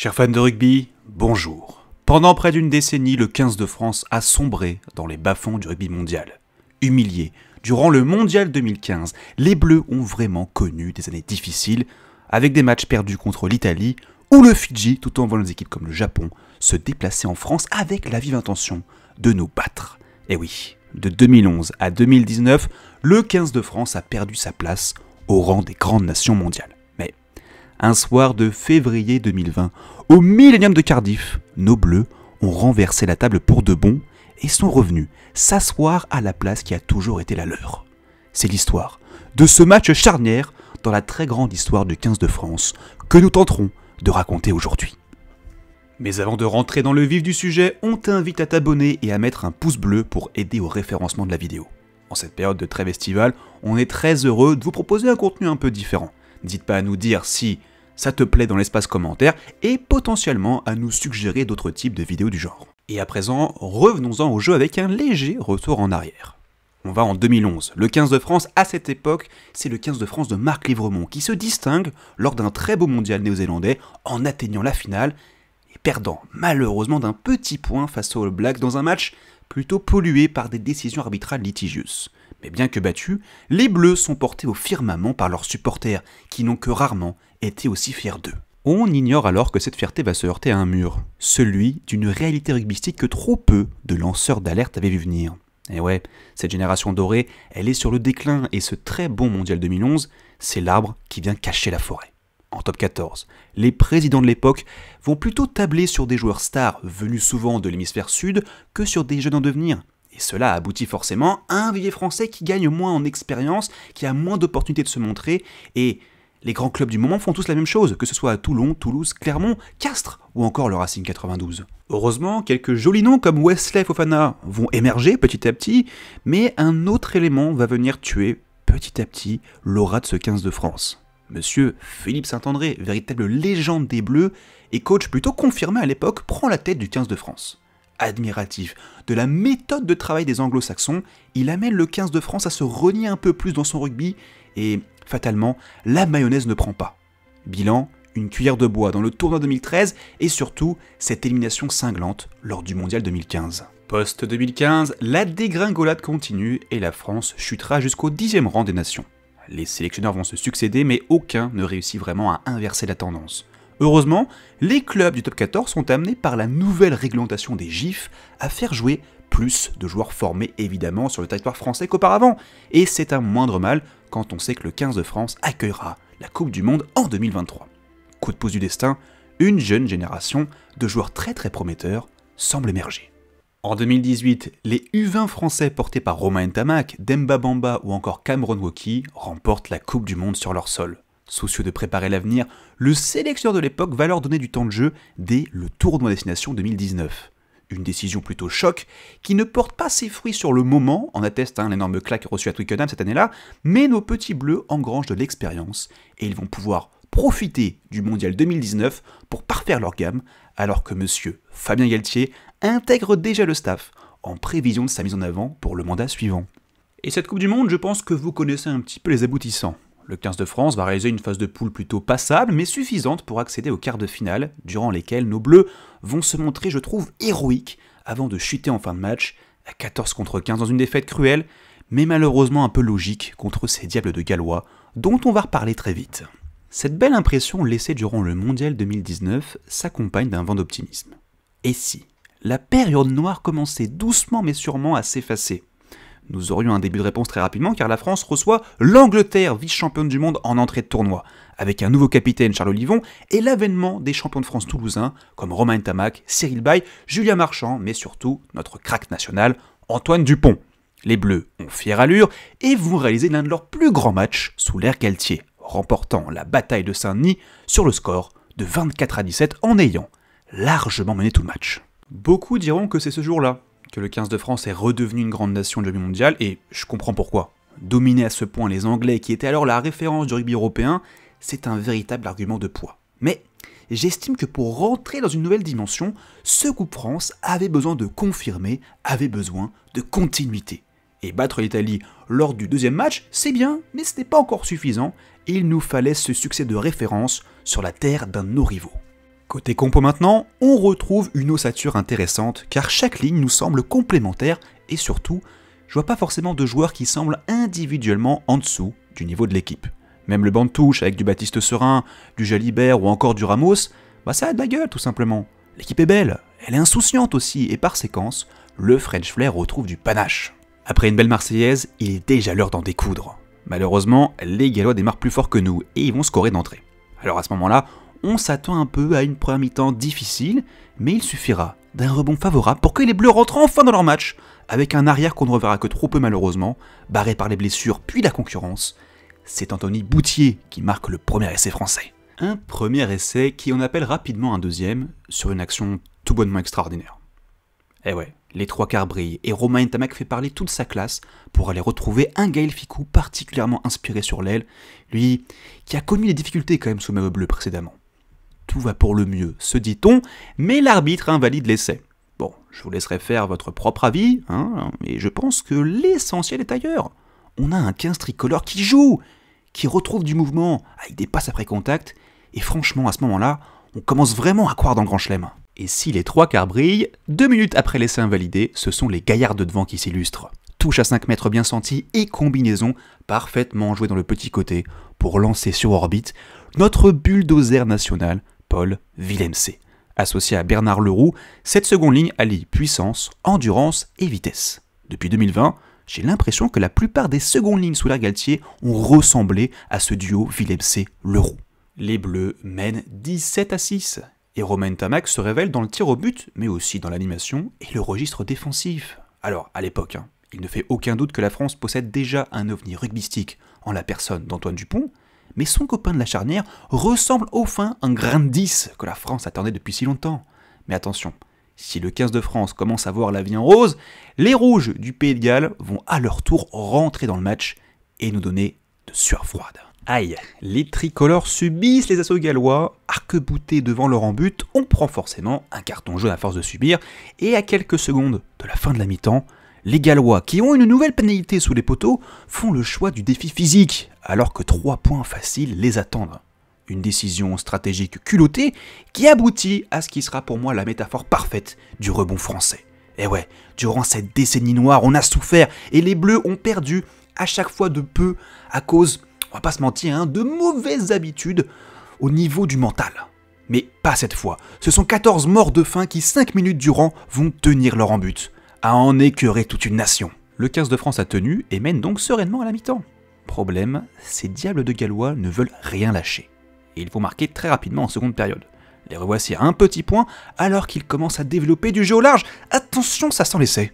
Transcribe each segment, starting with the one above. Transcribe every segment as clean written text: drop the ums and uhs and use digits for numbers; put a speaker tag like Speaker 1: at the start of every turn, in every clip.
Speaker 1: Chers fans de rugby, bonjour. Pendant près d'une décennie, le 15 de France a sombré dans les bas-fonds du rugby mondial. Humiliés, durant le mondial 2015, les Bleus ont vraiment connu des années difficiles, avec des matchs perdus contre l'Italie ou le Fidji, tout en voyant des équipes comme le Japon se déplacer en France avec la vive intention de nous battre. Et oui, de 2011 à 2019, le 15 de France a perdu sa place au rang des grandes nations mondiales. Mais un soir de février 2020, au Millennium de Cardiff, nos Bleus ont renversé la table pour de bon et sont revenus s'asseoir à la place qui a toujours été la leur. C'est l'histoire de ce match charnière dans la très grande histoire du 15 de France que nous tenterons de raconter aujourd'hui. Mais avant de rentrer dans le vif du sujet, on t'invite à t'abonner et à mettre un pouce bleu pour aider au référencement de la vidéo. En cette période de trêve estivale, on est très heureux de vous proposer un contenu un peu différent. N'hésite pas à nous dire si ça te plaît dans l'espace commentaire et potentiellement à nous suggérer d'autres types de vidéos du genre. Et à présent, revenons-en au jeu avec un léger retour en arrière. On va en 2011. Le 15 de France, à cette époque, c'est le 15 de France de Marc Livremont qui se distingue lors d'un très beau mondial néo-zélandais en atteignant la finale et perdant malheureusement d'un petit point face aux All Blacks dans un match plutôt pollué par des décisions arbitrales litigieuses. Mais bien que battus, les Bleus sont portés au firmament par leurs supporters qui n'ont que rarement été aussi fiers d'eux. On ignore alors que cette fierté va se heurter à un mur, celui d'une réalité rugbystique que trop peu de lanceurs d'alerte avaient vu venir. Et ouais, cette génération dorée, elle est sur le déclin et ce très bon mondial 2011, c'est l'arbre qui vient cacher la forêt. En top 14, les présidents de l'époque vont plutôt tabler sur des joueurs stars venus souvent de l'hémisphère sud que sur des jeunes en devenir. Et cela aboutit forcément à un vivier français qui gagne moins en expérience, qui a moins d'opportunités de se montrer, et les grands clubs du moment font tous la même chose, que ce soit à Toulon, Toulouse, Clermont, Castres ou encore le Racing 92. Heureusement, quelques jolis noms comme Wesley Fofana vont émerger petit à petit, mais un autre élément va venir tuer petit à petit l'aura de ce 15 de France. Monsieur Philippe Saint-André, véritable légende des Bleus et coach plutôt confirmé à l'époque, prend la tête du 15 de France. Admiratif de la méthode de travail des anglo-saxons, il amène le 15 de France à se renier un peu plus dans son rugby et, fatalement, la mayonnaise ne prend pas. Bilan, une cuillère de bois dans le tournoi 2013 et surtout cette élimination cinglante lors du mondial 2015. Post-2015, la dégringolade continue et la France chutera jusqu'au 10e rang des nations. Les sélectionneurs vont se succéder mais aucun ne réussit vraiment à inverser la tendance. Heureusement, les clubs du top 14 sont amenés par la nouvelle réglementation des GIF à faire jouer plus de joueurs formés évidemment sur le territoire français qu'auparavant. Et c'est un moindre mal quand on sait que le 15 de France accueillera la Coupe du Monde en 2023. Coup de pouce du destin, une jeune génération de joueurs très prometteurs semble émerger. En 2018, les U20 français portés par Romain Ntamak, Demba Bamba ou encore Cameron Woki remportent la Coupe du Monde sur leur sol. Soucieux de préparer l'avenir, le sélectionneur de l'époque va leur donner du temps de jeu dès le tournoi destination 2019. Une décision plutôt choc qui ne porte pas ses fruits sur le moment, en atteste l'énorme claque reçue à Twickenham cette année-là, mais nos petits bleus engrangent de l'expérience et ils vont pouvoir profiter du mondial 2019 pour parfaire leur gamme, alors que monsieur Fabien Galtier intègre déjà le staff en prévision de sa mise en avant pour le mandat suivant. Et cette Coupe du Monde, je pense que vous connaissez un petit peu les aboutissants. Le 15 de France va réaliser une phase de poule plutôt passable, mais suffisante pour accéder aux quarts de finale, durant lesquels nos Bleus vont se montrer, je trouve, héroïques, avant de chuter en fin de match, à 14 contre 15 dans une défaite cruelle, mais malheureusement un peu logique contre ces diables de Gallois, dont on va reparler très vite. Cette belle impression laissée durant le Mondial 2019 s'accompagne d'un vent d'optimisme. Et si la période noire commençait doucement mais sûrement à s'effacer? Nous aurions un début de réponse très rapidement car la France reçoit l'Angleterre, vice-championne du monde en entrée de tournoi, avec un nouveau capitaine Charles Olivon et l'avènement des champions de France toulousains comme Romain Ntamak, Cyril Baille, Julien Marchand, mais surtout notre crack national Antoine Dupont. Les Bleus ont fière allure et vont réaliser l'un de leurs plus grands matchs sous l'ère Galtier, remportant la bataille de Saint-Denis sur le score de 24-17 en ayant largement mené tout le match. Beaucoup diront que c'est ce jour-là que le 15 de France est redevenu une grande nation du rugby mondial, et je comprends pourquoi. Dominer à ce point les Anglais, qui étaient alors la référence du rugby européen, c'est un véritable argument de poids. Mais j'estime que pour rentrer dans une nouvelle dimension, ce groupe France avait besoin de confirmer, avait besoin de continuité. Et battre l'Italie lors du deuxième match, c'est bien, mais ce n'est pas encore suffisant, et il nous fallait ce succès de référence sur la terre d'un de nos rivaux. Côté compo maintenant, on retrouve une ossature intéressante car chaque ligne nous semble complémentaire et surtout, je vois pas forcément de joueurs qui semblent individuellement en dessous du niveau de l'équipe. Même le banc de touche avec du Baptiste Serin, du Jalibert ou encore du Ramos, ça a de la gueule tout simplement. L'équipe est belle, elle est insouciante aussi et par séquence, le French Flair retrouve du panache. Après une belle Marseillaise, il est déjà l'heure d'en découdre. Malheureusement, les Gallois démarrent plus fort que nous et ils vont scorer d'entrée. Alors à ce moment-là, on s'attend un peu à une première mi-temps difficile, mais il suffira d'un rebond favorable pour que les Bleus rentrent enfin dans leur match, avec un arrière qu'on ne reverra que trop peu malheureusement, barré par les blessures puis la concurrence. C'est Anthony Boutier qui marque le premier essai français. Un premier essai qui en appelle rapidement un deuxième, sur une action tout bonnement extraordinaire. Eh ouais, les trois quarts brillent, et Romain Ntamak fait parler toute sa classe pour aller retrouver un Gaël Fickou particulièrement inspiré sur l'aile, lui qui a connu des difficultés quand même sous maillot bleu précédemment. Tout va pour le mieux, se dit-on, mais l'arbitre invalide l'essai. Bon, je vous laisserai faire votre propre avis, mais je pense que l'essentiel est ailleurs. On a un 15 tricolore qui joue, qui retrouve du mouvement avec des passes après contact, et franchement, à ce moment-là, on commence vraiment à croire dans le grand chelem. Et si les trois quarts brillent, 2 minutes après l'essai invalidé, ce sont les gaillards de devant qui s'illustrent. Touche à 5 mètres bien sentie et combinaison parfaitement jouée dans le petit côté pour lancer sur orbite notre bulldozer national, Paul Villemc. Associé à Bernard Leroux, cette seconde ligne allie puissance, endurance et vitesse. Depuis 2020, j'ai l'impression que la plupart des secondes lignes sous l'air Galtier ont ressemblé à ce duo Villemc-Leroux. Les Bleus mènent 17-6 et Romain Ntamak se révèle dans le tir au but, mais aussi dans l'animation et le registre défensif. Alors, à l'époque, il ne fait aucun doute que la France possède déjà un ovni rugbystique en la personne d'Antoine Dupont, mais son copain de la charnière ressemble au fin un grain de 10 que la France attendait depuis si longtemps. Mais attention, si le 15 de France commence à voir la vie en rose, les rouges du Pays de Galles vont à leur tour rentrer dans le match et nous donner de sueur froide. Aïe, les tricolores subissent les assauts gallois, arc-boutés devant leur en but, on prend forcément un carton jaune à force de subir, et à quelques secondes de la fin de la mi-temps, les Gallois, qui ont une nouvelle pénalité sous les poteaux, font le choix du défi physique, alors que 3 points faciles les attendent. Une décision stratégique culottée qui aboutit à ce qui sera pour moi la métaphore parfaite du rebond français. Et ouais, durant cette décennie noire, on a souffert et les Bleus ont perdu à chaque fois de peu à cause, on va pas se mentir, de mauvaises habitudes au niveau du mental. Mais pas cette fois. Ce sont 14 morts de faim qui 5 minutes durant vont tenir leur en but, à en écœurer toute une nation. Le 15 de France a tenu et mène donc sereinement à la mi-temps. Problème, ces diables de Gallois ne veulent rien lâcher. Et il faut marquer très rapidement en seconde période. Les revoici à un petit point alors qu'ils commencent à développer du jeu au large. Attention, ça sent l'essai.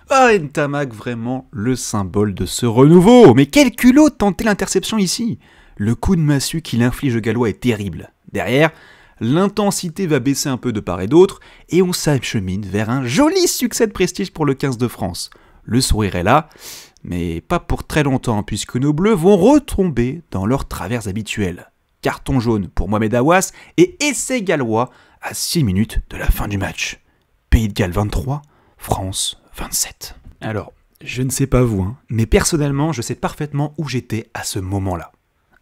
Speaker 1: Ah, Ntamak, vraiment le symbole de ce renouveau. Mais quel culot de tenter l'interception ici. Le coup de massue qu'il inflige aux Gallois est terrible. Derrière, l'intensité va baisser un peu de part et d'autre et on s'achemine vers un joli succès de prestige pour le 15 de France. Le sourire est là, mais pas pour très longtemps puisque nos Bleus vont retomber dans leurs travers habituels. Carton jaune pour Mohamed Aouas et essai gallois à 6 minutes de la fin du match. Pays de Galles 23, France 27. Alors, je ne sais pas vous, mais personnellement, je sais parfaitement où j'étais à ce moment-là.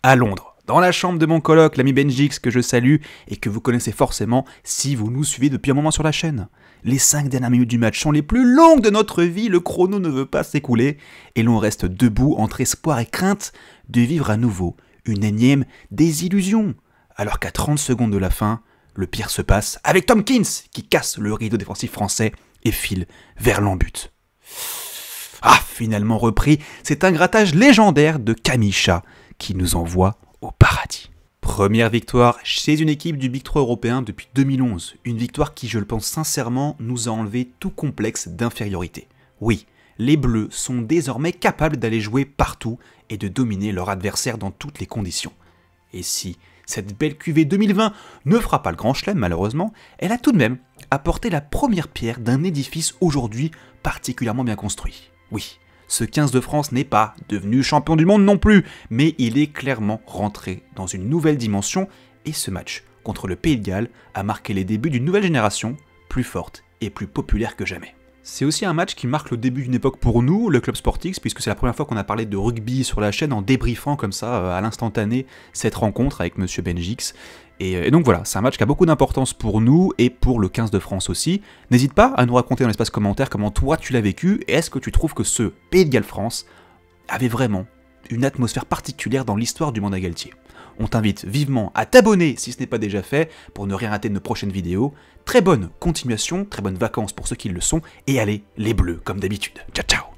Speaker 1: À Londres, dans la chambre de mon coloc, l'ami Benjix, que je salue et que vous connaissez forcément si vous nous suivez depuis un moment sur la chaîne. Les 5 dernières minutes du match sont les plus longues de notre vie, le chrono ne veut pas s'écouler et l'on reste debout entre espoir et crainte de vivre à nouveau une énième désillusion. Alors qu'à 30 secondes de la fin, le pire se passe avec Tomkins qui casse le rideau défensif français et file vers l'en-but. Ah, finalement repris, c'est un grattage légendaire de Camille Chat qui nous envoie au paradis. Première victoire chez une équipe du Big 3 européen depuis 2011. Une victoire qui, je le pense sincèrement, nous a enlevé tout complexe d'infériorité. Oui, les Bleus sont désormais capables d'aller jouer partout et de dominer leur adversaire dans toutes les conditions. Et si cette belle cuvée 2020 ne fera pas le grand chelem malheureusement, elle a tout de même apporté la première pierre d'un édifice aujourd'hui particulièrement bien construit. Oui, ce 15 de France n'est pas devenu champion du monde non plus, mais il est clairement rentré dans une nouvelle dimension et ce match contre le Pays de Galles a marqué les débuts d'une nouvelle génération plus forte et plus populaire que jamais. C'est aussi un match qui marque le début d'une époque pour nous, le Club Sportix, puisque c'est la première fois qu'on a parlé de rugby sur la chaîne en débriefant comme ça, à l'instantané, cette rencontre avec Monsieur Benjix. Et donc voilà, c'est un match qui a beaucoup d'importance pour nous et pour le 15 de France aussi. N'hésite pas à nous raconter dans l'espace commentaire comment toi tu l'as vécu, et est-ce que tu trouves que ce Pays de Galles France avait vraiment une atmosphère particulière dans l'histoire du Manda Galtier. On t'invite vivement à t'abonner si ce n'est pas déjà fait pour ne rien rater de nos prochaines vidéos. Très bonne continuation, très bonnes vacances pour ceux qui le sont, et allez, les bleus comme d'habitude. Ciao ciao.